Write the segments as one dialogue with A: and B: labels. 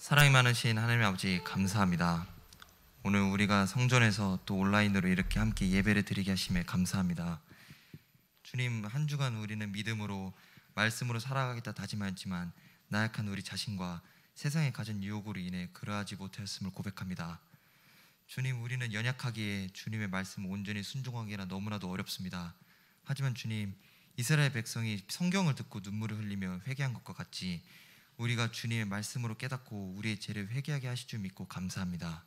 A: 사랑이 많으신 하나님 아버지, 감사합니다. 오늘 우리가 성전에서 또 온라인으로 이렇게 함께 예배를 드리게 하심에 감사합니다. 주님, 한 주간 우리는 믿음으로 말씀으로 살아가겠다 다짐하였지만 나약한 우리 자신과 세상에 가진 유혹으로 인해 그러하지 못하였음을 고백합니다. 주님, 우리는 연약하기에 주님의 말씀을 온전히 순종하기가 너무나도 어렵습니다. 하지만 주님, 이스라엘 백성이 성경을 듣고 눈물을 흘리며 회개한 것과 같이 우리가 주님의 말씀으로 깨닫고 우리의 죄를 회개하게 하실 줄 믿고 감사합니다.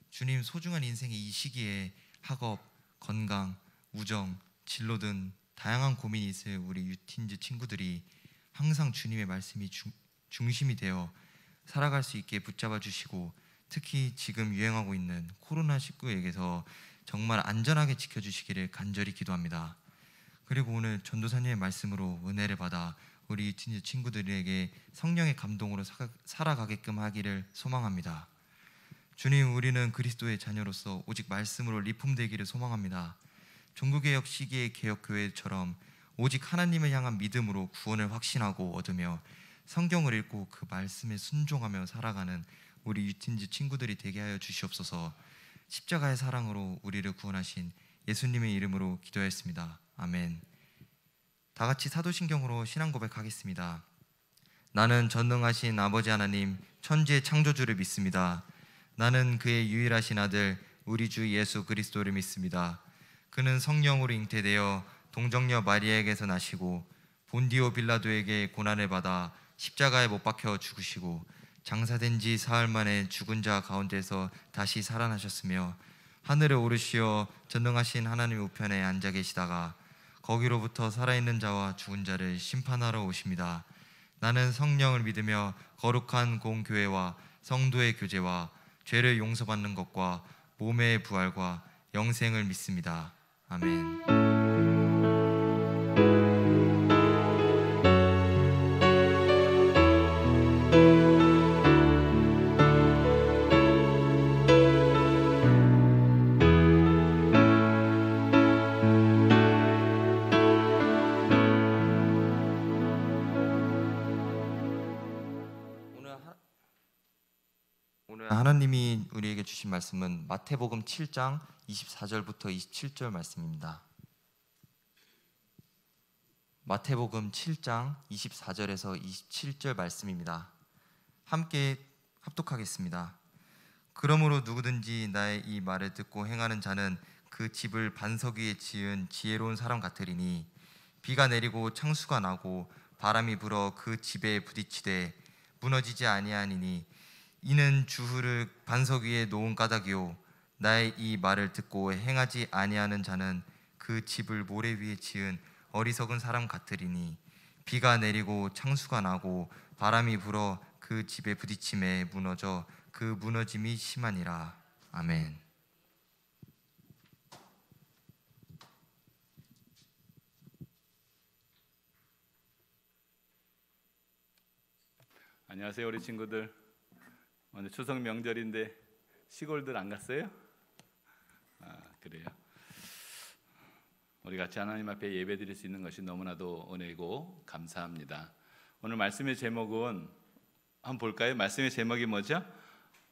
A: 주님, 소중한 인생의 이 시기에 학업, 건강, 우정, 진로 등 다양한 고민이 있을 우리 유틴즈 친구들이 항상 주님의 말씀이 중심이 되어 살아갈 수 있게 붙잡아 주시고, 특히 지금 유행하고 있는 코로나19에게서 정말 안전하게 지켜주시기를 간절히 기도합니다. 그리고 오늘 전도사님의 말씀으로 은혜를 받아 우리 유틴즈 친구들에게 성령의 감동으로 살아가게끔 하기를 소망합니다. 주님, 우리는 그리스도의 자녀로서 오직 말씀으로 리폼되기를 소망합니다. 종교개혁 시기의 개혁교회처럼 오직 하나님을 향한 믿음으로 구원을 확신하고 얻으며 성경을 읽고 그 말씀에 순종하며 살아가는 우리 유틴즈 친구들이 되게 하여 주시옵소서. 십자가의 사랑으로 우리를 구원하신 예수님의 이름으로 기도하였습니다. 아멘. 다 같이 사도신경으로 신앙 고백하겠습니다. 나는 전능하신 아버지 하나님, 천지의 창조주를 믿습니다. 나는 그의 유일하신 아들 우리 주 예수 그리스도를 믿습니다. 그는 성령으로 잉태되어 동정녀 마리아에게서 나시고 본디오 빌라도에게 고난을 받아 십자가에 못 박혀 죽으시고 장사된 지 사흘 만에 죽은 자 가운데서 다시 살아나셨으며 하늘에 오르시어 전능하신 하나님 우편에 앉아 계시다가 거기로부터 살아있는 자와 죽은 자를 심판하러 오십니다. 나는 성령을 믿으며 거룩한 공교회와 성도의 교제와 죄를 용서받는 것과 몸의 부활과 영생을 믿습니다. 아멘. 오늘 하나님이 우리에게 주신 말씀은 마태복음 7장 24절부터 27절 말씀입니다. 마태복음 7장 24절에서 27절 말씀입니다. 함께 합독하겠습니다. 그러므로 누구든지 나의 이 말을 듣고 행하는 자는 그 집을 반석 위에 지은 지혜로운 사람 같으리니 비가 내리고 창수가 나고 바람이 불어 그 집에 부딪히되 무너지지 아니하니니 이는 주후를 반석 위에 놓은 까닭이요 나의 이 말을 듣고 행하지 아니하는 자는 그 집을 모래 위에 지은 어리석은 사람 같으리니 비가 내리고 창수가 나고 바람이 불어 그 집에 부딪힘에 무너져 그 무너짐이 심하니라. 아멘.
B: 안녕하세요, 우리 친구들. 오늘 추석 명절인데 시골들 안 갔어요? 그래요. 우리 같이 하나님 앞에 예배 드릴 수 있는 것이 너무나도 은혜고 감사합니다. 오늘 말씀의 제목은 한번 볼까요? 말씀의 제목이 뭐죠?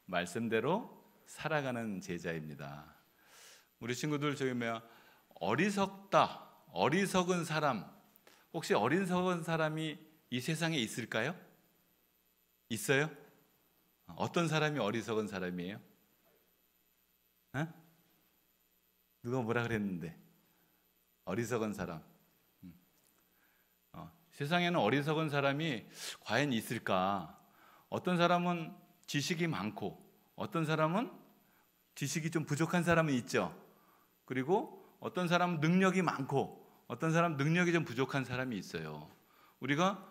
B: 말씀대로 살아가는 제자입니다. 우리 친구들 저기 어리석다, 어리석은 사람, 혹시 어리석은 사람이 이 세상에 있을까요? 있어요? 어떤 사람이 어리석은 사람이에요? 어? 누가 뭐라 그랬는데? 어리석은 사람. 세상에는 어리석은 사람이 과연 있을까? 어떤 사람은 지식이 많고 어떤 사람은 지식이 좀 부족한 사람은 있죠. 그리고 어떤 사람은 능력이 많고 어떤 사람은 능력이 좀 부족한 사람이 있어요. 우리가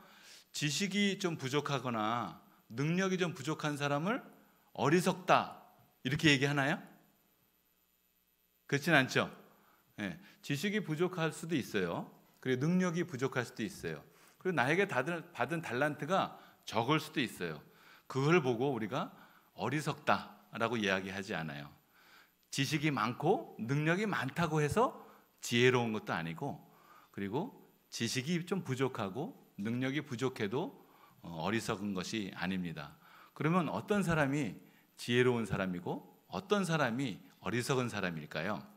B: 지식이 좀 부족하거나 능력이 좀 부족한 사람을 어리석다 이렇게 얘기하나요? 그렇진 않죠. 네, 지식이 부족할 수도 있어요. 그리고 능력이 부족할 수도 있어요. 그리고 나에게 받은 달란트가 적을 수도 있어요. 그걸 보고 우리가 어리석다라고 이야기하지 않아요. 지식이 많고 능력이 많다고 해서 지혜로운 것도 아니고, 그리고 지식이 좀 부족하고 능력이 부족해도 어리석은 것이 아닙니다. 그러면 어떤 사람이 지혜로운 사람이고 어떤 사람이 어리석은 사람일까요?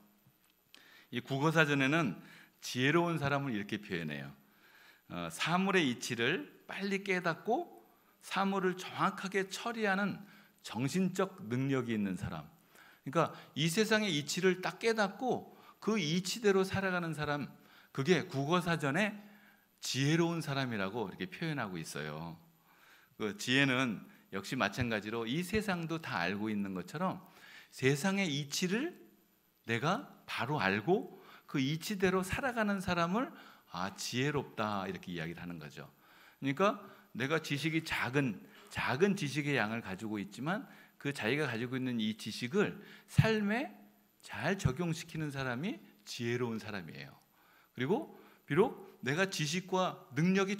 B: 이 국어사전에는 지혜로운 사람을 이렇게 표현해요. 사물의 이치를 빨리 깨닫고 사물을 정확하게 처리하는 정신적 능력이 있는 사람. 그러니까 이 세상의 이치를 딱 깨닫고 그 이치대로 살아가는 사람, 그게 국어사전에 지혜로운 사람이라고 이렇게 표현하고 있어요. 그 지혜는 역시 마찬가지로 이 세상도 다 알고 있는 것처럼 세상의 이치를 내가 바로 알고 그 이치대로 살아가는 사람을 지혜롭다 이렇게 이야기를 하는 거죠. 그러니까 내가 지식이 작은 지식의 양을 가지고 있지만 그 자기가 가지고 있는 이 지식을 삶에 잘 적용시키는 사람이 지혜로운 사람이에요. 그리고 비록 내가 지식과 능력이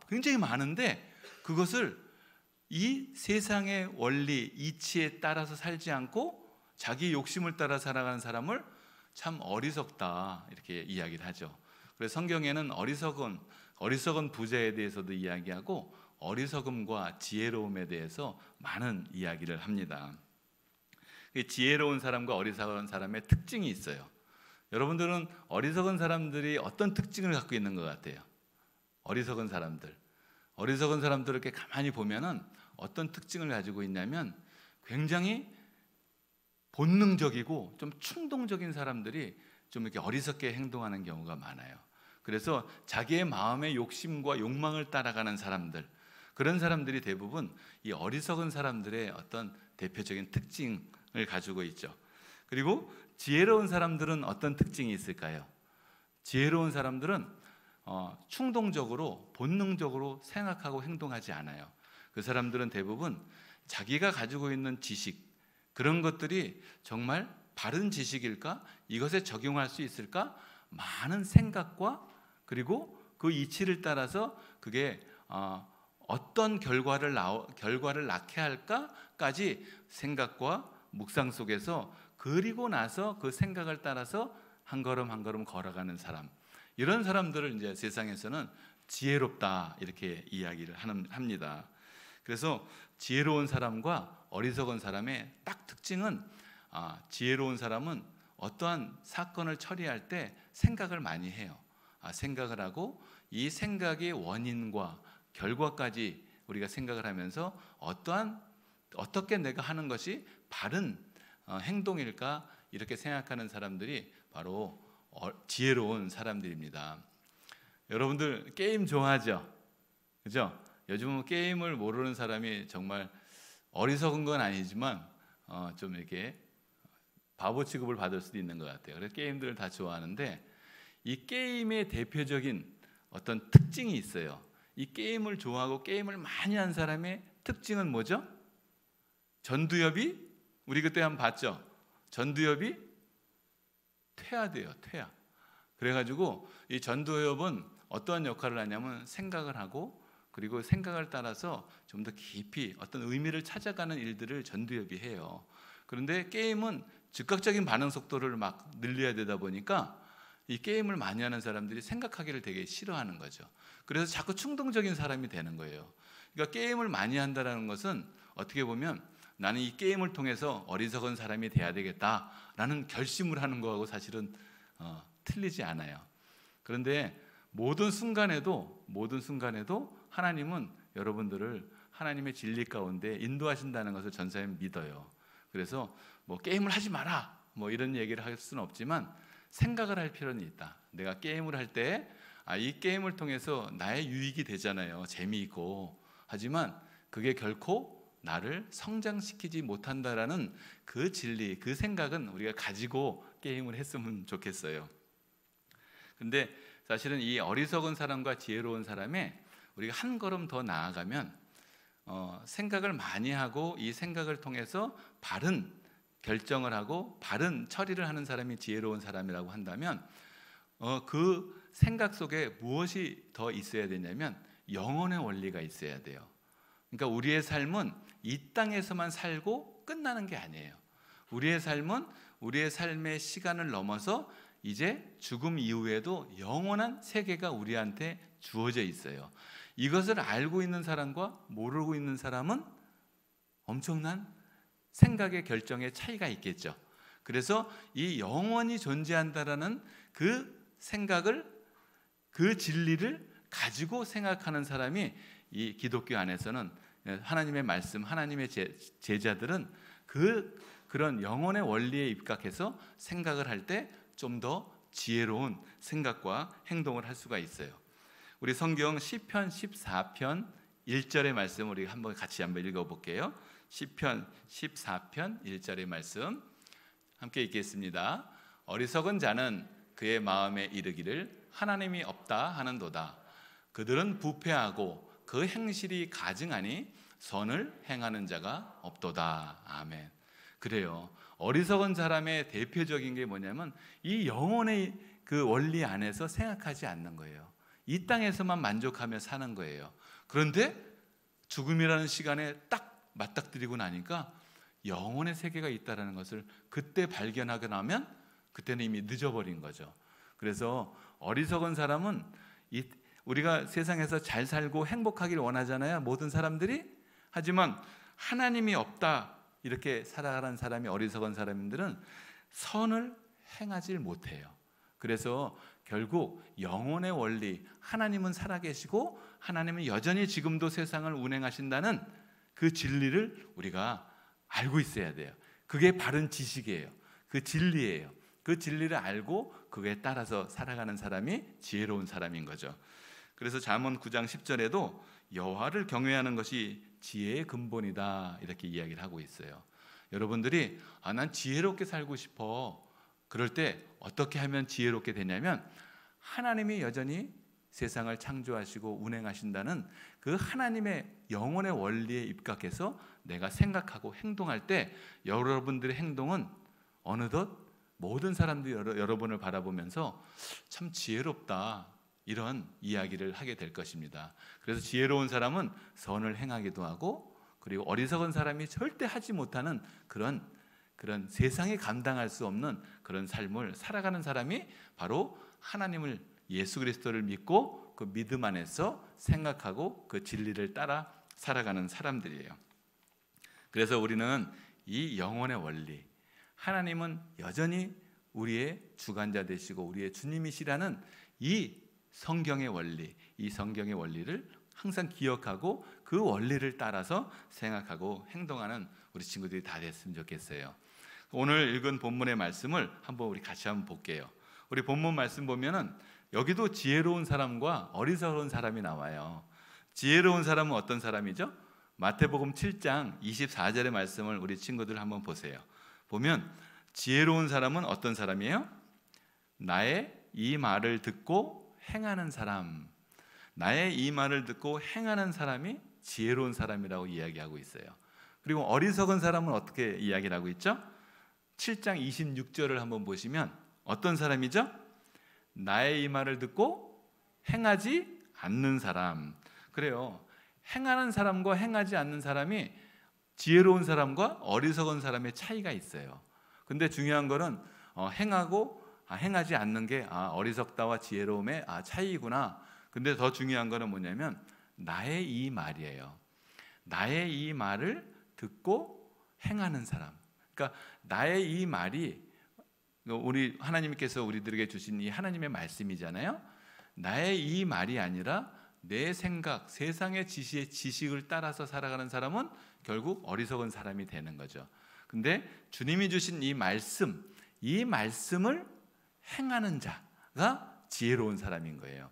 B: 굉장히 많은데 그것을 이 세상의 원리, 이치에 따라서 살지 않고 자기 욕심을 따라 살아가는 사람을 참 어리석다 이렇게 이야기를 하죠. 그래서 성경에는 어리석은 부자에 대해서도 이야기하고 어리석음과 지혜로움에 대해서 많은 이야기를 합니다. 지혜로운 사람과 어리석은 사람의 특징이 있어요. 여러분들은 어리석은 사람들이 어떤 특징을 갖고 있는 것 같아요? 어리석은 사람들을 이렇게 가만히 보면은 어떤 특징을 가지고 있냐면 굉장히 본능적이고 좀 충동적인 사람들이 좀 이렇게 어리석게 행동하는 경우가 많아요. 그래서 자기의 마음의 욕심과 욕망을 따라가는 사람들, 그런 사람들이 대부분 이 어리석은 사람들의 어떤 대표적인 특징을 가지고 있죠. 그리고 지혜로운 사람들은 어떤 특징이 있을까요? 지혜로운 사람들은 충동적으로 본능적으로 생각하고 행동하지 않아요. 그 사람들은 대부분 자기가 가지고 있는 지식, 그런 것들이 정말 바른 지식일까? 이것에 적용할 수 있을까? 많은 생각과 그리고 그 이치를 따라서 그게 어떤 결과를 낳게 할까까지 생각과 묵상 속에서 그리고 나서 그 생각을 따라서 한 걸음 한 걸음 걸어가는 사람, 이런 사람들을 이제 세상에서는 지혜롭다 이렇게 이야기를 합니다. 그래서 지혜로운 사람과 어리석은 사람의 딱 특징은 지혜로운 사람은 어떠한 사건을 처리할 때 생각을 많이 해요. 생각을 하고 이 생각의 원인과 결과까지 우리가 생각을 하면서 어떻게 내가 하는 것이 바른 행동일까 이렇게 생각하는 사람들이 바로 지혜로운 사람들입니다. 여러분들 게임 좋아하죠? 그죠? 요즘은 게임을 모르는 사람이 정말 어리석은 건 아니지만 좀 이렇게 바보 취급을 받을 수도 있는 것 같아요. 그래서 게임들을 다 좋아하는데 이 게임의 대표적인 어떤 특징이 있어요. 이 게임을 좋아하고 게임을 많이 한 사람의 특징은 뭐죠? 전두엽이, 우리 그때 한번 봤죠? 전두엽이 퇴화돼요. 퇴화. 그래가지고 이 전두엽은 어떠한 역할을 하냐면 생각을 하고 그리고 생각을 따라서 좀 더 깊이 어떤 의미를 찾아가는 일들을 전두엽이 해요. 그런데 게임은 즉각적인 반응 속도를 막 늘려야 되다 보니까 이 게임을 많이 하는 사람들이 생각하기를 되게 싫어하는 거죠. 그래서 자꾸 충동적인 사람이 되는 거예요. 그러니까 게임을 많이 한다는 것은 어떻게 보면 나는 이 게임을 통해서 어리석은 사람이 돼야 되겠다라는 결심을 하는 거하고 사실은 틀리지 않아요. 그런데 모든 순간에도 하나님은 여러분들을 하나님의 진리 가운데 인도하신다는 것을 전사님 믿어요. 그래서 뭐 게임을 하지 마라 뭐 이런 얘기를 할 수는 없지만 생각을 할 필요는 있다. 내가 게임을 할 때 이 게임을 통해서 나의 유익이 되잖아요. 재미있고. 하지만 그게 결코 나를 성장시키지 못한다라는 그 진리, 그 생각은 우리가 가지고 게임을 했으면 좋겠어요. 근데 사실은 이 어리석은 사람과 지혜로운 사람의 우리가 한 걸음 더 나아가면 생각을 많이 하고 이 생각을 통해서 바른 결정을 하고 바른 처리를 하는 사람이 지혜로운 사람이라고 한다면 그 생각 속에 무엇이 더 있어야 되냐면 영혼의 원리가 있어야 돼요. 그러니까 우리의 삶은 이 땅에서만 살고 끝나는 게 아니에요. 우리의 삶은 우리의 삶의 시간을 넘어서 이제 죽음 이후에도 영원한 세계가 우리한테 주어져 있어요. 이것을 알고 있는 사람과 모르고 있는 사람은 엄청난 생각의 결정의 차이가 있겠죠. 그래서 이 영원히 존재한다라는 그 생각을, 그 진리를 가지고 생각하는 사람이 이 기독교 안에서는 하나님의 말씀, 하나님의 제자들은 그런 영혼의 원리에 입각해서 생각을 할 때 좀 더 지혜로운 생각과 행동을 할 수가 있어요. 우리 성경 시편 14편 1절의 말씀 우리 같이 한번 읽어볼게요. 시편 14편 1절의 말씀 함께 읽겠습니다. 어리석은 자는 그의 마음에 이르기를 하나님이 없다 하는도다. 그들은 부패하고 그 행실이 가증하니 선을 행하는 자가 없도다. 아멘. 그래요. 어리석은 사람의 대표적인 게 뭐냐면 이 영혼의 그 원리 안에서 생각하지 않는 거예요. 이 땅에서만 만족하며 사는 거예요. 그런데 죽음이라는 시간에 딱 맞닥뜨리고 나니까 영혼의 세계가 있다는 것을 그때 발견하고 나면 그때는 이미 늦어버린 거죠. 그래서 어리석은 사람은 우리가 세상에서 잘 살고 행복하기를 원하잖아요. 모든 사람들이. 하지만 하나님이 없다 이렇게 살아가는 사람이 어리석은 사람들은 선을 행하지 못해요. 그래서 결국 영혼의 원리, 하나님은 살아계시고 하나님은 여전히 지금도 세상을 운행하신다는 그 진리를 우리가 알고 있어야 돼요. 그게 바른 지식이에요. 그 진리예요. 그 진리를 알고 그에 따라서 살아가는 사람이 지혜로운 사람인 거죠. 그래서 잠언 9장 10절에도 여호와를 경외하는 것이 지혜의 근본이다 이렇게 이야기를 하고 있어요. 여러분들이 난 지혜롭게 살고 싶어. 그럴 때 어떻게 하면 지혜롭게 되냐면 하나님이 여전히 세상을 창조하시고 운행하신다는 그 하나님의 영혼의 원리에 입각해서 내가 생각하고 행동할 때 여러분들의 행동은 어느덧 모든 사람들이 여러분을 바라보면서 참 지혜롭다 이런 이야기를 하게 될 것입니다. 그래서 지혜로운 사람은 선을 행하기도 하고 그리고 어리석은 사람이 절대 하지 못하는 그런 세상이 감당할 수 없는 그런 삶을 살아가는 사람이 바로 하나님을 예수 그리스도를 믿고 그 믿음 안에서 생각하고 그 진리를 따라 살아가는 사람들이에요. 그래서 우리는 이 영혼의 원리, 하나님은 여전히 우리의 주관자 되시고 우리의 주님이시라는 이 성경의 원리, 이 성경의 원리를 항상 기억하고 그 원리를 따라서 생각하고 행동하는 우리 친구들이 다 됐으면 좋겠어요. 오늘 읽은 본문의 말씀을 우리 같이 한번 볼게요. 우리 본문 말씀 보면은 여기도 지혜로운 사람과 어리석은 사람이 나와요. 지혜로운 사람은 어떤 사람이죠? 마태복음 7장 24절의 말씀을 우리 친구들 한번 보세요. 보면 지혜로운 사람은 어떤 사람이에요? 나의 이 말을 듣고 행하는 사람, 나의 이 말을 듣고 행하는 사람이 지혜로운 사람이라고 이야기하고 있어요. 그리고 어리석은 사람은 어떻게 이야기를 하고 있죠? 7장 26절을 한번 보시면 어떤 사람이죠? 나의 이 말을 듣고 행하지 않는 사람. 그래요. 행하는 사람과 행하지 않는 사람이 지혜로운 사람과 어리석은 사람의 차이가 있어요. 근데 중요한 거는 행하고 행하지 않는 게 어리석다와 지혜로움의 차이구나. 근데 더 중요한 거는 뭐냐면 나의 이 말이에요. 나의 이 말을 듣고 행하는 사람. 그러니까 나의 이 말이 우리 하나님께서 우리들에게 주신 이 하나님의 말씀이잖아요. 나의 이 말이 아니라 내 생각, 세상의 지시의 지식을 따라서 살아가는 사람은 결국 어리석은 사람이 되는 거죠. 근데 주님이 주신 이 말씀을 행하는 자가 지혜로운 사람인 거예요.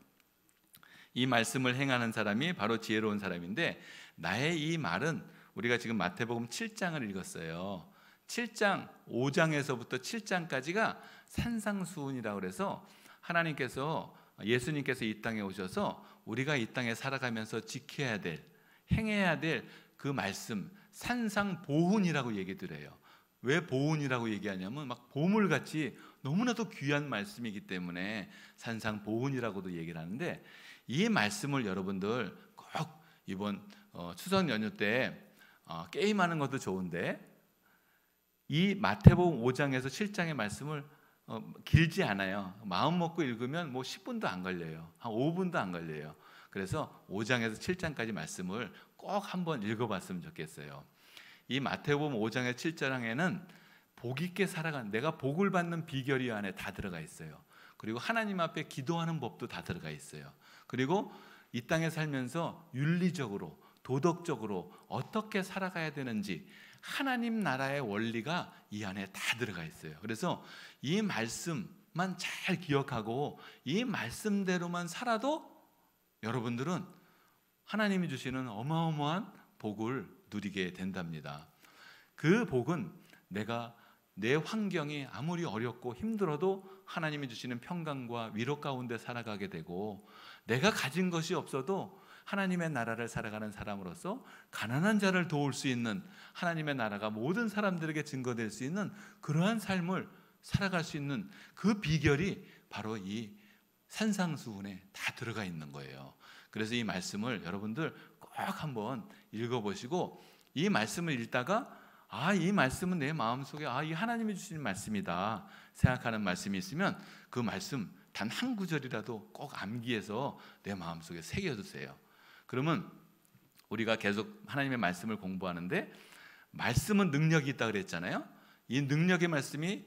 B: 이 말씀을 행하는 사람이 바로 지혜로운 사람인데, 나의 이 말은, 우리가 지금 마태복음 7장을 읽었어요. 7장 5장에서부터 7장까지가 산상수훈이라고 그래서 하나님께서, 예수님께서 이 땅에 오셔서 우리가 이 땅에 살아가면서 지켜야 될, 행해야 될 그 말씀, 산상보훈이라고 얘기를 해요. 왜 보훈이라고 얘기하냐면 막 보물같이 너무나도 귀한 말씀이기 때문에 산상보훈이라고도 얘기를 하는데, 이 말씀을 여러분들 꼭 이번 추석 연휴 때 게임하는 것도 좋은데, 이 마태복음 5장에서 7장의 말씀을 길지 않아요. 마음 먹고 읽으면 뭐 10분도 안 걸려요. 한 5분도 안 걸려요. 그래서 5장에서 7장까지 말씀을 꼭 한번 읽어봤으면 좋겠어요. 이 마태복음 5장에서 7장에는 복 있게 살아가는, 내가 복을 받는 비결이 안에 다 들어가 있어요. 그리고 하나님 앞에 기도하는 법도 다 들어가 있어요. 그리고 이 땅에 살면서 윤리적으로, 도덕적으로 어떻게 살아가야 되는지 하나님 나라의 원리가 이 안에 다 들어가 있어요. 그래서 이 말씀만 잘 기억하고 이 말씀대로만 살아도 여러분들은 하나님이 주시는 어마어마한 복을 누리게 된답니다. 그 복은 내 환경이 아무리 어렵고 힘들어도 하나님이 주시는 평강과 위로 가운데 살아가게 되고, 내가 가진 것이 없어도 하나님의 나라를 살아가는 사람으로서 가난한 자를 도울 수 있는, 하나님의 나라가 모든 사람들에게 증거될 수 있는 그러한 삶을 살아갈 수 있는 그 비결이 바로 이 산상수훈에 다 들어가 있는 거예요. 그래서 이 말씀을 여러분들 꼭 한번 읽어보시고, 이 말씀을 읽다가 이 말씀은 내 마음속에 이 하나님이 주시는 말씀이다 생각하는 말씀이 있으면 그 말씀 단 한 구절이라도 꼭 암기해서 내 마음속에 새겨두세요. 그러면 우리가 계속 하나님의 말씀을 공부하는데, 말씀은 능력이 있다 그랬잖아요. 이 능력의 말씀이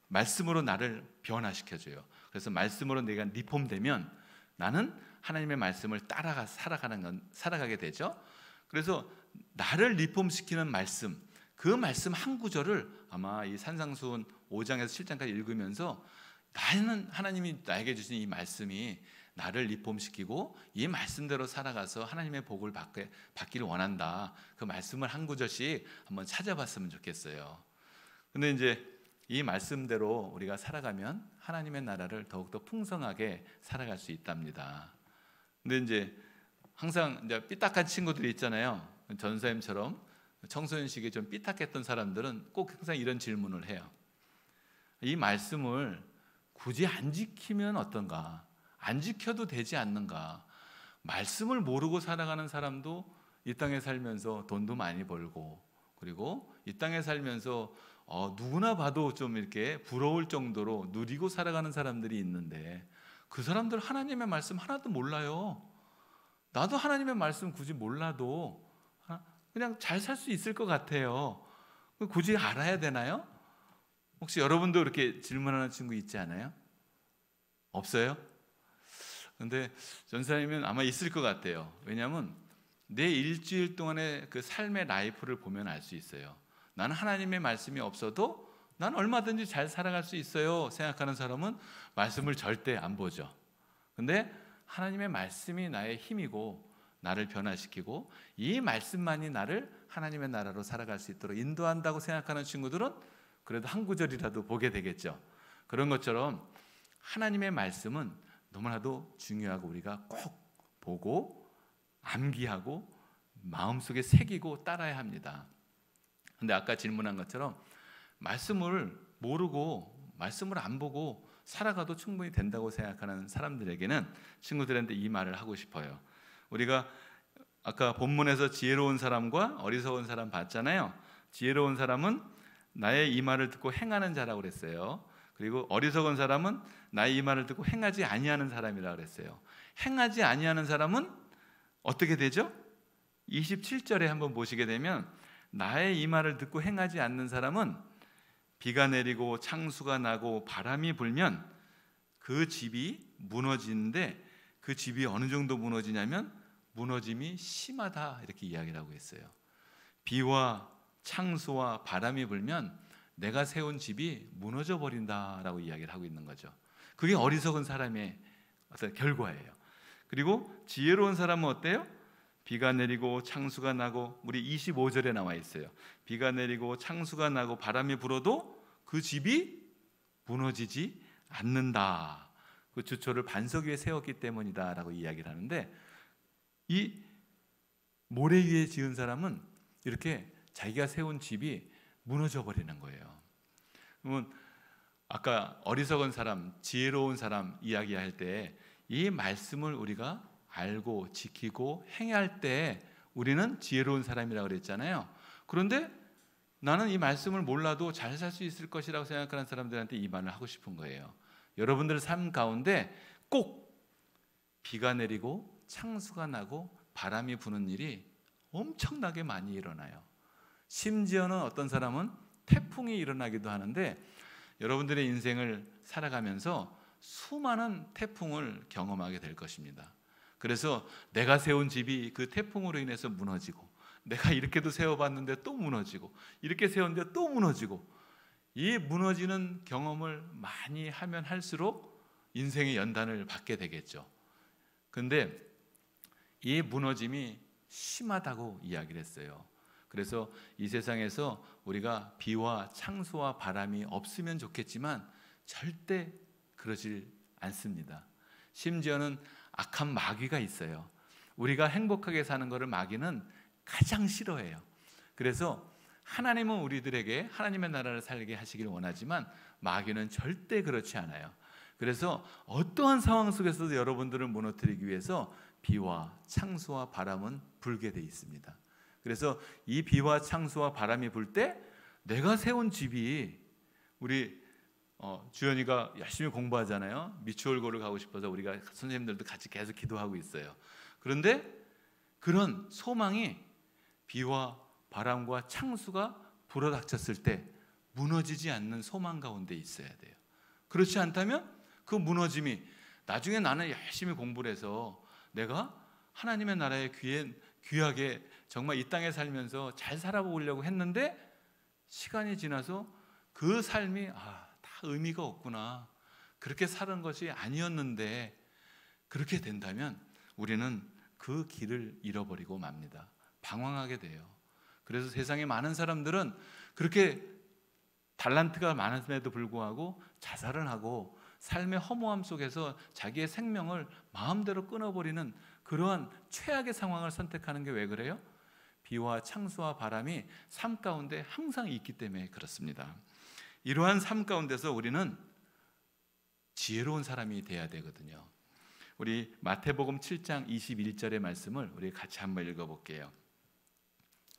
B: 말씀으로 나를 변화시켜줘요. 그래서 말씀으로 내가 리폼되면 나는 하나님의 말씀을 따라가 살아가게 되죠. 그래서 나를 리폼시키는 말씀, 그 말씀 한 구절을 아마 이 산상수훈 5장에서 7장까지 읽으면서, 나는 하나님이 나에게 주신 이 말씀이 나를 리폼시키고 이 말씀대로 살아가서 하나님의 복을 받기를 원한다, 그 말씀을 한 구절씩 한번 찾아봤으면 좋겠어요. 근데 이제 이 말씀대로 우리가 살아가면 하나님의 나라를 더욱더 풍성하게 살아갈 수 있답니다. 근데 이제 항상 이제 삐딱한 친구들이 있잖아요. 전사님처럼 청소년 시기에 좀 삐딱했던 사람들은 꼭 항상 이런 질문을 해요. 이 말씀을 굳이 안 지키면 어떤가? 안 지켜도 되지 않는가? 말씀을 모르고 살아가는 사람도 이 땅에 살면서 돈도 많이 벌고, 그리고 이 땅에 살면서 누구나 봐도 좀 이렇게 부러울 정도로 누리고 살아가는 사람들이 있는데, 그 사람들 하나님의 말씀 하나도 몰라요. 나도 하나님의 말씀 굳이 몰라도 그냥 잘 살 수 있을 것 같아요. 굳이 알아야 되나요? 혹시 여러분도 이렇게 질문하는 친구 있지 않아요? 없어요? 근데 전사님은 아마 있을 것 같아요. 왜냐하면 내 일주일 동안의 그 삶의 라이프를 보면 알 수 있어요. 나는 하나님의 말씀이 없어도 난 얼마든지 잘 살아갈 수 있어요 생각하는 사람은 말씀을 절대 안 보죠. 근데 하나님의 말씀이 나의 힘이고 나를 변화시키고 이 말씀만이 나를 하나님의 나라로 살아갈 수 있도록 인도한다고 생각하는 친구들은 그래도 한 구절이라도 보게 되겠죠. 그런 것처럼 하나님의 말씀은 너무나도 중요하고 우리가 꼭 보고 암기하고 마음속에 새기고 따라야 합니다. 근데 아까 질문한 것처럼 말씀을 모르고 말씀을 안 보고 살아가도 충분히 된다고 생각하는 사람들에게는 친구들한테 이 말을 하고 싶어요. 우리가 아까 본문에서 지혜로운 사람과 어리석은 사람 봤잖아요. 지혜로운 사람은 나의 이 말을 듣고 행하는 자라고 그랬어요. 그리고 어리석은 사람은 나의 이 말을 듣고 행하지 아니하는 사람이라고 그랬어요. 행하지 아니하는 사람은 어떻게 되죠? 27절에 한번 보시게 되면, 나의 이 말을 듣고 행하지 않는 사람은 비가 내리고 창수가 나고 바람이 불면 그 집이 무너지는데 그 집이 어느 정도 무너지냐면 무너짐이 심하다 이렇게 이야기를 하고 있어요. 비와 창수와 바람이 불면 내가 세운 집이 무너져 버린다라고 이야기를 하고 있는 거죠. 그게 어리석은 사람의 어떤 결과예요. 그리고 지혜로운 사람은 어때요? 비가 내리고 창수가 나고, 우리 25절에 나와 있어요. 비가 내리고 창수가 나고 바람이 불어도 그 집이 무너지지 않는다. 그 주초를 반석 위에 세웠기 때문이다 라고 이야기를 하는데, 이 모래 위에 지은 사람은 이렇게 자기가 세운 집이 무너져 버리는 거예요. 그러면 아까 어리석은 사람, 지혜로운 사람 이야기할 때 이 말씀을 우리가 알고 지키고 행할 때 우리는 지혜로운 사람이라고 그랬잖아요. 그런데 나는 이 말씀을 몰라도 잘 살 수 있을 것이라고 생각하는 사람들한테 이 말을 하고 싶은 거예요. 여러분들 삶 가운데 꼭 비가 내리고 창수가 나고 바람이 부는 일이 엄청나게 많이 일어나요. 심지어는 어떤 사람은 태풍이 일어나기도 하는데, 여러분들의 인생을 살아가면서 수많은 태풍을 경험하게 될 것입니다. 그래서 내가 세운 집이 그 태풍으로 인해서 무너지고, 내가 이렇게도 세워봤는데 또 무너지고, 이렇게 세웠는데 또 무너지고, 이 무너지는 경험을 많이 하면 할수록 인생의 연단을 받게 되겠죠. 근데 이 무너짐이 심하다고 이야기를 했어요. 그래서 이 세상에서 우리가 비와 창수와 바람이 없으면 좋겠지만 절대 그러질 않습니다. 심지어는 악한 마귀가 있어요. 우리가 행복하게 사는 것을 마귀는 가장 싫어해요. 그래서 하나님은 우리들에게 하나님의 나라를 살게 하시길 원하지만 마귀는 절대 그렇지 않아요. 그래서 어떠한 상황 속에서도 여러분들을 무너뜨리기 위해서 비와 창수와 바람은 불게 돼 있습니다. 그래서 이 비와 창수와 바람이 불 때 내가 세운 집이, 우리 주연이가 열심히 공부하잖아요. 미추홀고를 가고 싶어서 우리가 선생님들도 같이 계속 기도하고 있어요. 그런데 그런 소망이 비와 바람과 창수가 불어닥쳤을 때 무너지지 않는 소망 가운데 있어야 돼요. 그렇지 않다면 그 무너짐이, 나중에 나는 열심히 공부를 해서 내가 하나님의 나라에 귀하게 정말 이 땅에 살면서 잘 살아보려고 했는데 시간이 지나서 그 삶이 다 의미가 없구나, 그렇게 사는 것이 아니었는데, 그렇게 된다면 우리는 그 길을 잃어버리고 맙니다. 방황하게 돼요. 그래서 세상에 많은 사람들은 그렇게 달란트가 많음에도 불구하고 자살을 하고 삶의 허무함 속에서 자기의 생명을 마음대로 끊어버리는 그러한 최악의 상황을 선택하는 게 왜 그래요? 비와 창수와 바람이 삶 가운데 항상 있기 때문에 그렇습니다. 이러한 삶 가운데서 우리는 지혜로운 사람이 돼야 되거든요. 우리 마태복음 7장 21절의 말씀을 우리 같이 한번 읽어볼게요.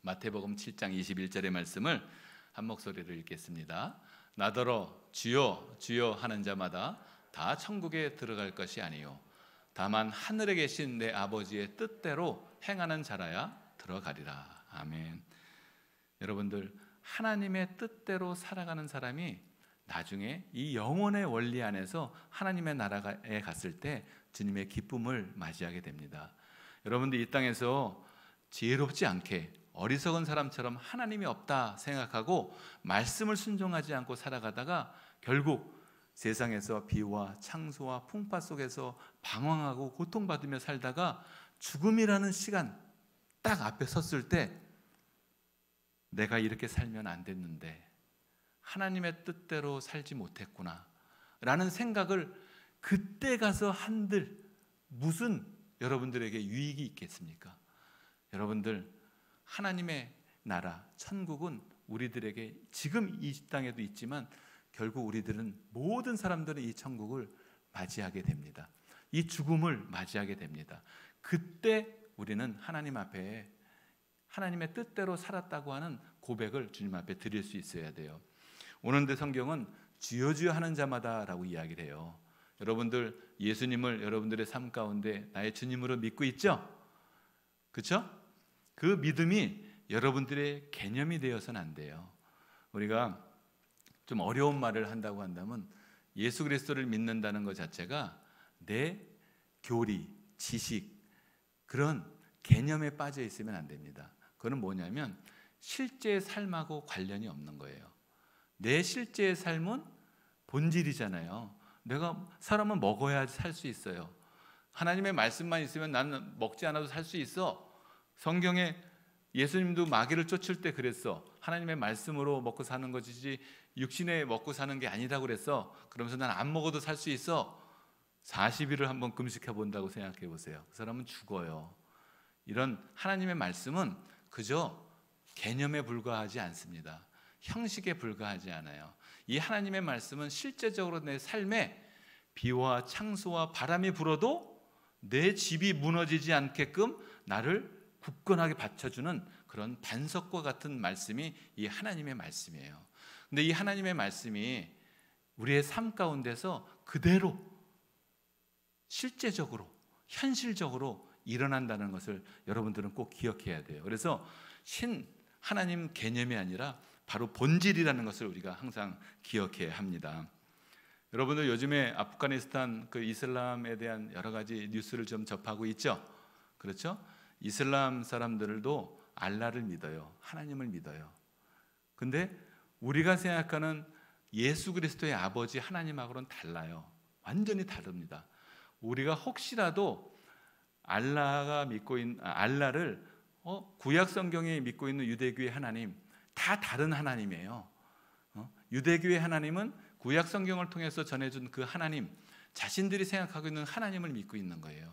B: 마태복음 7장 21절의 말씀을 한 목소리로 읽겠습니다. 나더러 주여 주여 하는 자마다 다 천국에 들어갈 것이 아니요 다만 하늘에 계신 내 아버지의 뜻대로 행하는 자라야 들어가리라. 아멘. 여러분들, 하나님의 뜻대로 살아가는 사람이 나중에 이 영혼의 원리 안에서 하나님의 나라에 갔을 때 주님의 기쁨을 맞이하게 됩니다. 여러분들 이 땅에서 지혜롭지 않게 어리석은 사람처럼 하나님이 없다 생각하고 말씀을 순종하지 않고 살아가다가 결국 세상에서 비와 창수와 풍파 속에서 방황하고 고통받으며 살다가 죽음이라는 시간 딱 앞에 섰을 때 내가 이렇게 살면 안 됐는데 하나님의 뜻대로 살지 못했구나 라는 생각을 그때 가서 한들 무슨 여러분들에게 유익이 있겠습니까? 여러분들, 하나님의 나라, 천국은 우리들에게 지금 이 땅에도 있지만 결국 우리들은, 모든 사람들은 이 천국을 맞이하게 됩니다. 이 죽음을 맞이하게 됩니다. 그때 우리는 하나님 앞에 하나님의 뜻대로 살았다고 하는 고백을 주님 앞에 드릴 수 있어야 돼요. 오늘의 성경은 주여 주여 하는 자마다 라고 이야기를 해요. 여러분들 예수님을 여러분들의 삶 가운데 나의 주님으로 믿고 있죠? 그렇죠? 그 믿음이 여러분들의 개념이 되어서는 안 돼요. 우리가 좀 어려운 말을 한다고 한다면 예수 그리스도를 믿는다는 것 자체가 내 교리, 지식, 그런 개념에 빠져 있으면 안 됩니다. 그건 뭐냐면 실제 삶하고 관련이 없는 거예요. 내 실제의 삶은 본질이잖아요. 사람은 먹어야 살 수 있어요. 하나님의 말씀만 있으면 나는 먹지 않아도 살 수 있어. 성경에 예수님도 마귀를 쫓을 때 그랬어. 하나님의 말씀으로 먹고 사는 것이지 육신에 먹고 사는 게 아니라고 그랬어. 그러면서 난 안 먹어도 살 수 있어. 40일을 한번 금식해 본다고 생각해 보세요. 그 사람은 죽어요. 이런 하나님의 말씀은 그저 개념에 불과하지 않습니다. 형식에 불과하지 않아요. 이 하나님의 말씀은 실제적으로 내 삶에 비와 창수와 바람이 불어도 내 집이 무너지지 않게끔 나를 굳건하게 받쳐주는 그런 반석과 같은 말씀이 이 하나님의 말씀이에요. 근데 이 하나님의 말씀이 우리의 삶 가운데서 그대로 실제적으로 현실적으로 일어난다는 것을 여러분들은 꼭 기억해야 돼요. 그래서 하나님 개념이 아니라 바로 본질이라는 것을 우리가 항상 기억해야 합니다. 여러분들 요즘에 아프가니스탄 그 이슬람에 대한 여러 가지 뉴스를 좀 접하고 있죠. 그렇죠? 이슬람 사람들도 알라를 믿어요. 하나님을 믿어요. 근데 우리가 생각하는 예수 그리스도의 아버지 하나님하고는 달라요. 완전히 다릅니다. 우리가 혹시라도 알라를 구약 성경에 믿고 있는 유대교의 하나님 다 다른 하나님이에요. 유대교의 하나님은 구약 성경을 통해서 전해준 그 하나님, 자신들이 생각하고 있는 하나님을 믿고 있는 거예요.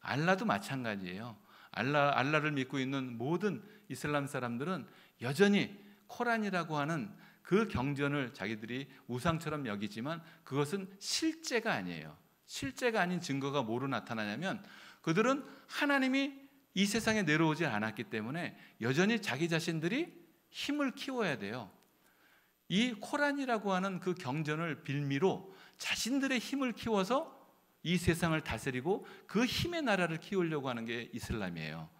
B: 알라도 마찬가지예요. 알라를 믿고 있는 모든 이슬람 사람들은 여전히 코란이라고 하는 그 경전을 자기들이 우상처럼 여기지만 그것은 실제가 아니에요. 실제가 아닌 증거가 뭐로 나타나냐면 그들은 하나님이 이 세상에 내려오지 않았기 때문에 여전히 자기 자신들이 힘을 키워야 돼요. 이 코란이라고 하는 그 경전을 빌미로 자신들의 힘을 키워서 이 세상을 다스리고 그 힘의 나라를 키우려고 하는 게 이슬람이에요.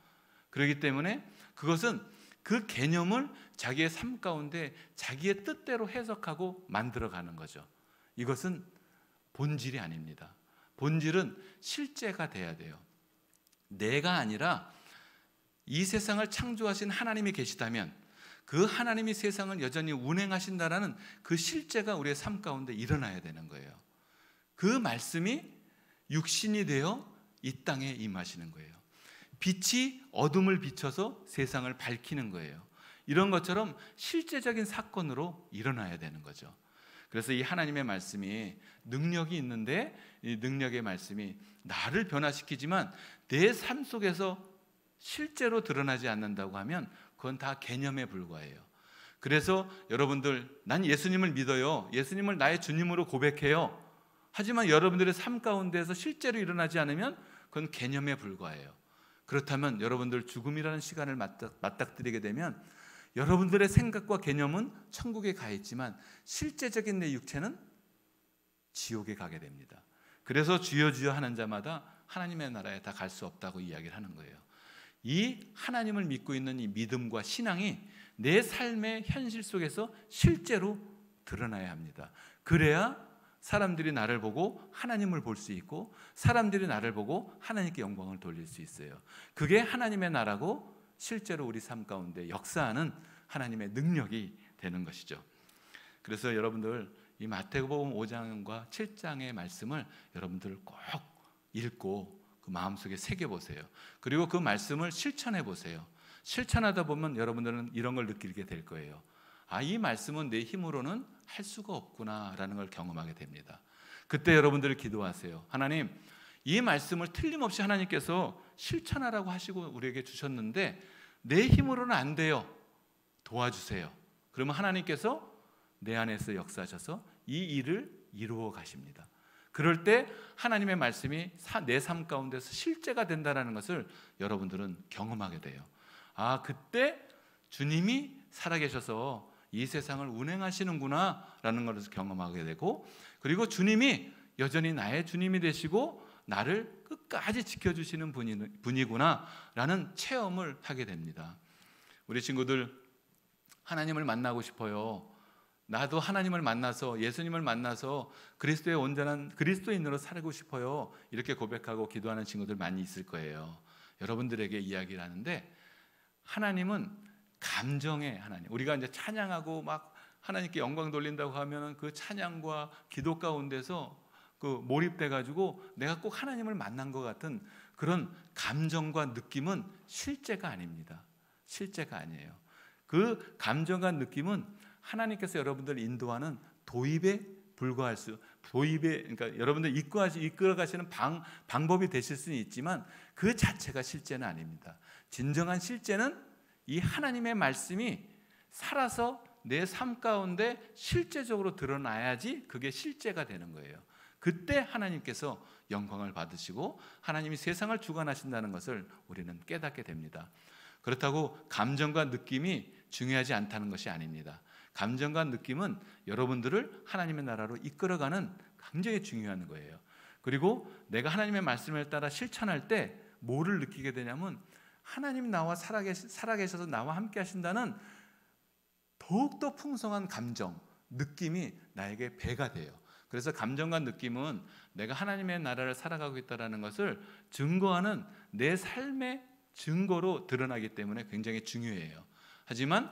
B: 그렇기 때문에 그것은 그 개념을 자기의 삶 가운데 자기의 뜻대로 해석하고 만들어가는 거죠. 이것은 본질이 아닙니다. 본질은 실제가 돼야 돼요. 내가 아니라 이 세상을 창조하신 하나님이 계시다면 그 하나님이 세상을 여전히 운행하신다라는 그 실제가 우리의 삶 가운데 일어나야 되는 거예요. 그 말씀이 육신이 되어 이 땅에 임하시는 거예요. 빛이 어둠을 비춰서 세상을 밝히는 거예요. 이런 것처럼 실제적인 사건으로 일어나야 되는 거죠. 그래서 이 하나님의 말씀이 능력이 있는데 이 능력의 말씀이 나를 변화시키지만 내 삶 속에서 실제로 드러나지 않는다고 하면 그건 다 개념에 불과해요. 그래서 여러분들, 난 예수님을 믿어요. 예수님을 나의 주님으로 고백해요. 하지만 여러분들의 삶 가운데서 실제로 일어나지 않으면 그건 개념에 불과해요. 그렇다면 여러분들 죽음이라는 시간을 맞닥뜨리게 되면 여러분들의 생각과 개념은 천국에 가 있지만 실제적인 내 육체는 지옥에 가게 됩니다. 그래서 주여 주여 하는 자마다 하나님의 나라에 다 갈 수 없다고 이야기를 하는 거예요. 이 하나님을 믿고 있는 이 믿음과 신앙이 내 삶의 현실 속에서 실제로 드러나야 합니다. 그래야 사람들이 나를 보고 하나님을 볼 수 있고 사람들이 나를 보고 하나님께 영광을 돌릴 수 있어요. 그게 하나님의 나라고 실제로 우리 삶 가운데 역사하는 하나님의 능력이 되는 것이죠. 그래서 여러분들 이 마태복음 5장과 7장의 말씀을 여러분들 꼭 읽고 그 마음속에 새겨보세요. 그리고 그 말씀을 실천해 보세요. 실천하다 보면 여러분들은 이런 걸 느끼게 될 거예요. 아, 이 말씀은 내 힘으로는 할 수가 없구나라는 걸 경험하게 됩니다. 그때 여러분들이 기도하세요. 하나님, 이 말씀을 틀림없이 하나님께서 실천하라고 하시고 우리에게 주셨는데 내 힘으로는 안 돼요. 도와주세요. 그러면 하나님께서 내 안에서 역사하셔서 이 일을 이루어 가십니다. 그럴 때 하나님의 말씀이 내 삶 가운데서 실제가 된다는 것을 여러분들은 경험하게 돼요. 아, 그때 주님이 살아계셔서 이 세상을 운행하시는구나 라는 것을 경험하게 되고, 그리고 주님이 여전히 나의 주님이 되시고 나를 끝까지 지켜주시는 분이구나 라는 체험을 하게 됩니다. 우리 친구들 하나님을 만나고 싶어요. 나도 하나님을 만나서 예수님을 만나서 그리스도의 온전한 그리스도인으로 살고 싶어요. 이렇게 고백하고 기도하는 친구들 많이 있을 거예요. 여러분들에게 이야기를 하는데, 하나님은 감정의 하나님. 우리가 이제 찬양하고 막 하나님께 영광 돌린다고 하면은 그 찬양과 기도 가운데서 그 몰입돼 가지고 내가 꼭 하나님을 만난 것 같은 그런 감정과 느낌은 실제가 아닙니다. 실제가 아니에요. 그 감정과 느낌은 하나님께서 여러분들 인도하는 도입에 불과할 그러니까 여러분들 이끌어 가시는 방법이 되실 수는 있지만 그 자체가 실제는 아닙니다. 진정한 실제는 이 하나님의 말씀이 살아서 내 삶 가운데 실제적으로 드러나야지 그게 실제가 되는 거예요. 그때 하나님께서 영광을 받으시고 하나님이 세상을 주관하신다는 것을 우리는 깨닫게 됩니다. 그렇다고 감정과 느낌이 중요하지 않다는 것이 아닙니다. 감정과 느낌은 여러분들을 하나님의 나라로 이끌어가는 굉장히 중요한 거예요. 그리고 내가 하나님의 말씀을 따라 실천할 때 뭐를 느끼게 되냐면, 하나님 나와 살아계셔서 나와 함께 하신다는 더욱더 풍성한 감정, 느낌이 나에게 배가 돼요. 그래서 감정과 느낌은 내가 하나님의 나라를 살아가고 있다는 것을 증거하는 내 삶의 증거로 드러나기 때문에 굉장히 중요해요. 하지만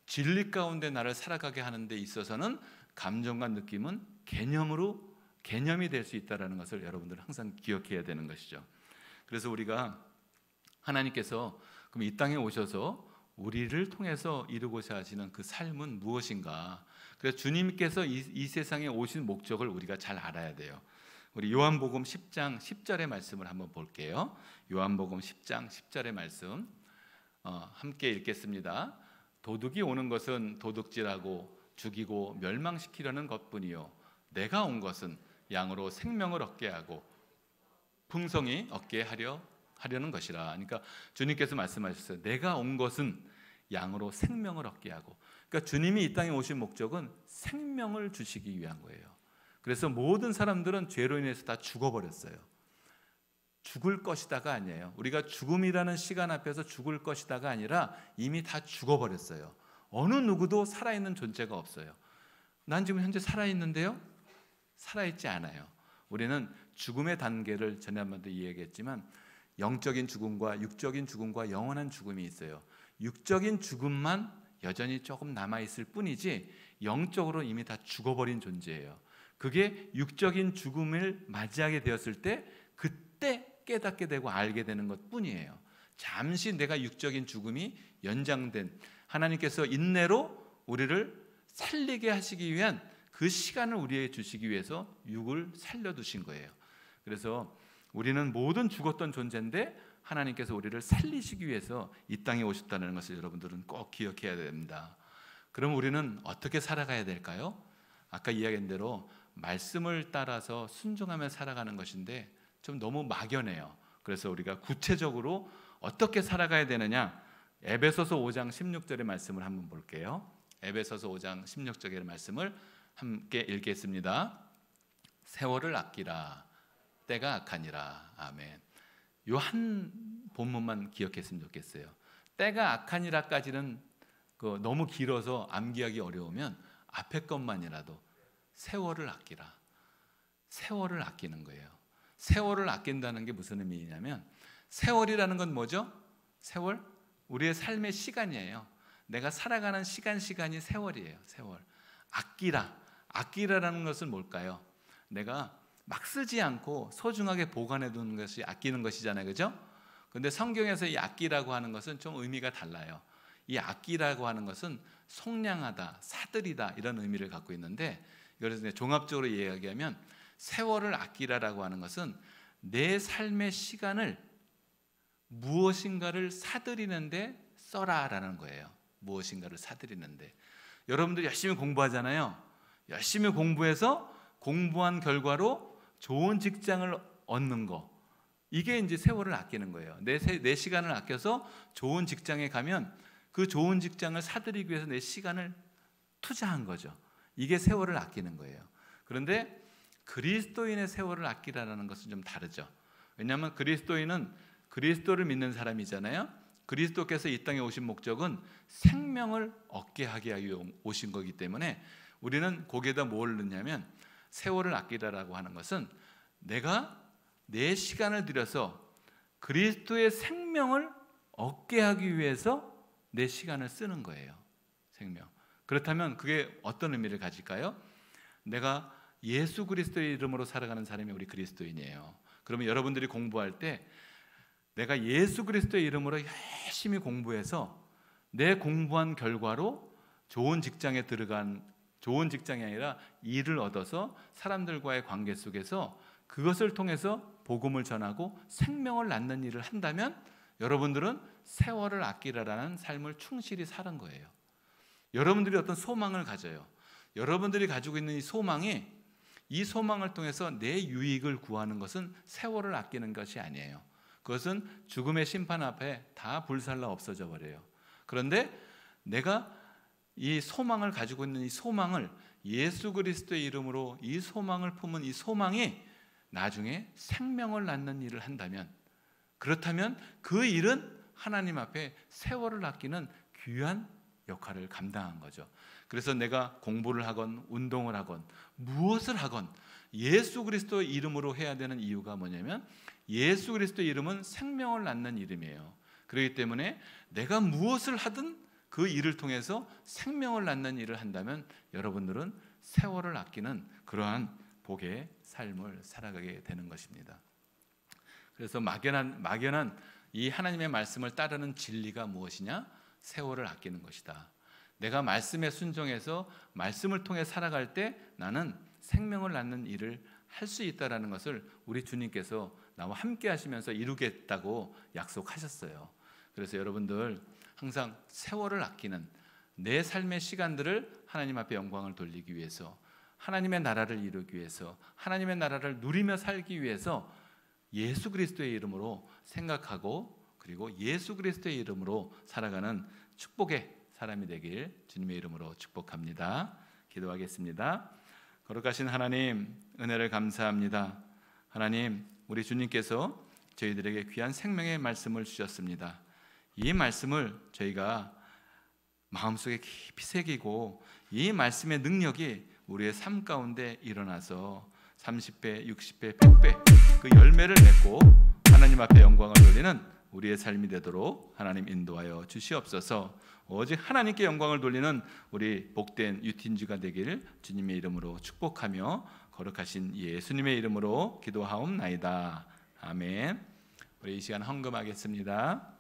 B: 진리 가운데 나를 살아가게 하는 데 있어서는 감정과 느낌은 개념이 될 수 있다는 것을 여러분들 항상 기억해야 되는 것이죠. 그래서 우리가 하나님께서 그럼 이 땅에 오셔서 우리를 통해서 이루고자 하시는 그 삶은 무엇인가? 그래서 주님께서 이 세상에 오신 목적을 우리가 잘 알아야 돼요. 우리 요한복음 10장 10절의 말씀을 한번 볼게요. 요한복음 10장 10절의 말씀 함께 읽겠습니다. 도둑이 오는 것은 도둑질하고 죽이고 멸망시키려는 것뿐이요, 내가 온 것은 양으로 생명을 얻게 하고 풍성히 얻게 하려는 것이라. 그러니까 주님께서 말씀하셨어요. 내가 온 것은 양으로 생명을 얻게 하고. 그러니까 주님이 이 땅에 오신 목적은 생명을 주시기 위한 거예요. 그래서 모든 사람들은 죄로 인해서 다 죽어버렸어요. 죽을 것이다가 아니에요. 우리가 죽음이라는 시간 앞에서 죽을 것이다가 아니라 이미 다 죽어버렸어요. 어느 누구도 살아있는 존재가 없어요. 난 지금 현재 살아있는데요? 살아있지 않아요. 우리는 죽음의 단계를 전에 한 번도 이야기했지만 영적인 죽음과 육적인 죽음과 영원한 죽음이 있어요. 육적인 죽음만 여전히 조금 남아있을 뿐이지 영적으로 이미 다 죽어버린 존재예요. 그게 육적인 죽음을 맞이하게 되었을 때 그때 깨닫게 되고 알게 되는 것뿐이에요. 잠시 내가 육적인 죽음이 연장된, 하나님께서 인내로 우리를 살리게 하시기 위한 그 시간을 우리에게 주시기 위해서 육을 살려두신 거예요. 그래서 우리는 모든 죽었던 존재인데 하나님께서 우리를 살리시기 위해서 이 땅에 오셨다는 것을 여러분들은 꼭 기억해야 됩니다. 그럼 우리는 어떻게 살아가야 될까요? 아까 이야기한 대로 말씀을 따라서 순종하며 살아가는 것인데 좀 너무 막연해요. 그래서 우리가 구체적으로 어떻게 살아가야 되느냐, 에베소서 5장 16절의 말씀을 한번 볼게요. 에베소서 5장 16절의 말씀을 함께 읽겠습니다. 세월을 아끼라, 때가 악하니라. 아멘. 요 한 본문만 기억했으면 좋겠어요. 때가 악하니라까지는 너무 길어서 암기하기 어려우면 앞에 것만이라도 세월을 아끼라. 세월을 아끼는 거예요. 세월을 아낀다는 게 무슨 의미냐면, 세월이라는 건 뭐죠? 세월? 우리의 삶의 시간이에요. 내가 살아가는 시간이 세월이에요. 세월. 아끼라라는 것은 뭘까요? 내가 막 쓰지 않고 소중하게 보관해 두는 것이 아끼는 것이잖아요. 그죠? 근데 성경에서 이 아끼라고 하는 것은 좀 의미가 달라요. 이 아끼라고 하는 것은 속량하다, 사들이다 이런 의미를 갖고 있는데, 이걸 종합적으로 이야기하면 세월을 아끼라라고 하는 것은 내 삶의 시간을 무엇인가를 사들이는데 써라라는 거예요. 무엇인가를 사들이는데. 여러분들 열심히 공부하잖아요. 열심히 공부해서 공부한 결과로 좋은 직장을 얻는 거, 이게 이제 세월을 아끼는 거예요. 내 시간을 아껴서 좋은 직장에 가면 그 좋은 직장을 사들이기 위해서 내 시간을 투자한 거죠. 이게 세월을 아끼는 거예요. 그런데 그리스도인의 세월을 아끼라는 것은 좀 다르죠. 왜냐하면 그리스도인은 그리스도를 믿는 사람이잖아요. 그리스도께서 이 땅에 오신 목적은 생명을 얻게 하기 위해 오신 거기 때문에 우리는 거기에다 뭘 넣냐면 세월을 아끼라라고 하는 것은 내가 내 시간을 들여서 그리스도의 생명을 얻게 하기 위해서 내 시간을 쓰는 거예요. 생명. 그렇다면 그게 어떤 의미를 가질까요? 내가 예수 그리스도의 이름으로 살아가는 사람이 우리 그리스도인이에요. 그러면 여러분들이 공부할 때 내가 예수 그리스도의 이름으로 열심히 공부해서 내 공부한 결과로 좋은 직장에 들어간, 좋은 직장이 아니라 일을 얻어서 사람들과의 관계 속에서 그것을 통해서 복음을 전하고 생명을 낳는 일을 한다면 여러분들은 세월을 아끼라라는 삶을 충실히 사는 거예요. 여러분들이 어떤 소망을 가져요. 여러분들이 가지고 있는 이 소망이, 이 소망을 통해서 내 유익을 구하는 것은 세월을 아끼는 것이 아니에요. 그것은 죽음의 심판 앞에 다 불살라 없어져 버려요. 그런데 내가 이 소망을 가지고 있는 이 소망을 예수 그리스도의 이름으로 이 소망을 품은 이 소망이 나중에 생명을 낳는 일을 한다면, 그렇다면 그 일은 하나님 앞에 세월을 아끼는 귀한 역할을 감당한 거죠. 그래서 내가 공부를 하건 운동을 하건 무엇을 하건 예수 그리스도의 이름으로 해야 되는 이유가 뭐냐면 예수 그리스도의 이름은 생명을 낳는 이름이에요. 그렇기 때문에 내가 무엇을 하든 그 일을 통해서 생명을 낳는 일을 한다면 여러분들은 세월을 아끼는 그러한 복의 삶을 살아가게 되는 것입니다. 그래서 막연한 이 하나님의 말씀을 따르는 진리가 무엇이냐? 세월을 아끼는 것이다. 내가 말씀에 순종해서 말씀을 통해 살아갈 때 나는 생명을 낳는 일을 할 수 있다라는 것을 우리 주님께서 나와 함께 하시면서 이루겠다고 약속하셨어요. 그래서 여러분들 항상 세월을 아끼는 내 삶의 시간들을 하나님 앞에 영광을 돌리기 위해서, 하나님의 나라를 이루기 위해서, 하나님의 나라를 누리며 살기 위해서 예수 그리스도의 이름으로 생각하고 그리고 예수 그리스도의 이름으로 살아가는 축복의 사람이 되길 주님의 이름으로 축복합니다. 기도하겠습니다. 거룩하신 하나님, 은혜를 감사합니다. 하나님, 우리 주님께서 저희들에게 귀한 생명의 말씀을 주셨습니다. 이 말씀을 저희가 마음속에 깊이 새기고 이 말씀의 능력이 우리의 삶 가운데 일어나서 30배, 60배, 100배 그 열매를 맺고 하나님 앞에 영광을 돌리는 우리의 삶이 되도록 하나님 인도하여 주시옵소서. 오직 하나님께 영광을 돌리는 우리 복된 유틴주가 되기를 주님의 이름으로 축복하며 거룩하신 예수님의 이름으로 기도하옵나이다. 아멘. 우리 이 시간 헌금하겠습니다.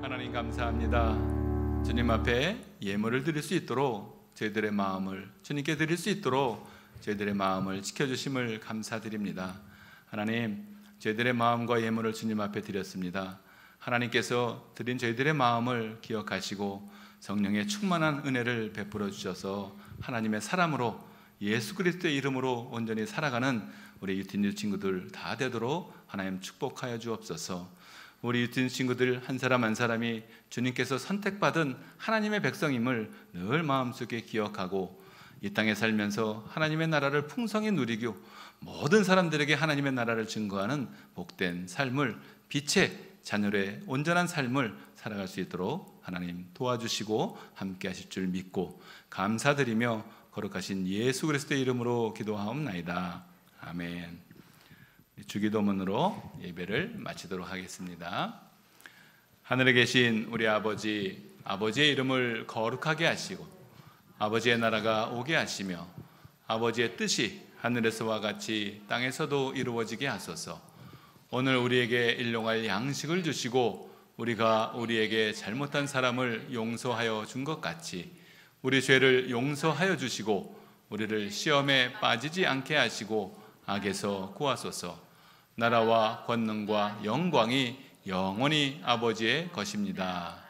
B: 하나님 감사합니다. 주님 앞에 예물을 드릴 수 있도록 저희들의 마음을 주님께 드릴 수 있도록 저희들의 마음을 지켜주심을 감사드립니다. 하나님, 저희들의 마음과 예물을 주님 앞에 드렸습니다. 하나님께서 드린 저희들의 마음을 기억하시고 성령의 충만한 은혜를 베풀어 주셔서 하나님의 사람으로 예수 그리스도의 이름으로 온전히 살아가는 우리 유틴유 친구들 다 되도록 하나님 축복하여 주옵소서. 우리 유틴 친구들 한 사람 한 사람이 주님께서 선택받은 하나님의 백성임을 늘 마음속에 기억하고 이 땅에 살면서 하나님의 나라를 풍성히 누리고 모든 사람들에게 하나님의 나라를 증거하는 복된 삶을 빛의 자녀의 온전한 삶을 살아갈 수 있도록 하나님 도와주시고 함께 하실 줄 믿고 감사드리며 거룩하신 예수 그리스도의 이름으로 기도하옵나이다. 아멘. 주기도문으로 예배를 마치도록 하겠습니다. 하늘에 계신 우리 아버지, 아버지의 이름을 거룩하게 하시고 아버지의 나라가 오게 하시며 아버지의 뜻이 하늘에서와 같이 땅에서도 이루어지게 하소서. 오늘 우리에게 일용할 양식을 주시고 우리가 우리에게 잘못한 사람을 용서하여 준 것 같이 우리 죄를 용서하여 주시고 우리를 시험에 빠지지 않게 하시고 악에서 구하소서. 나라와 권능과 영광이 영원히 아버지의 것입니다.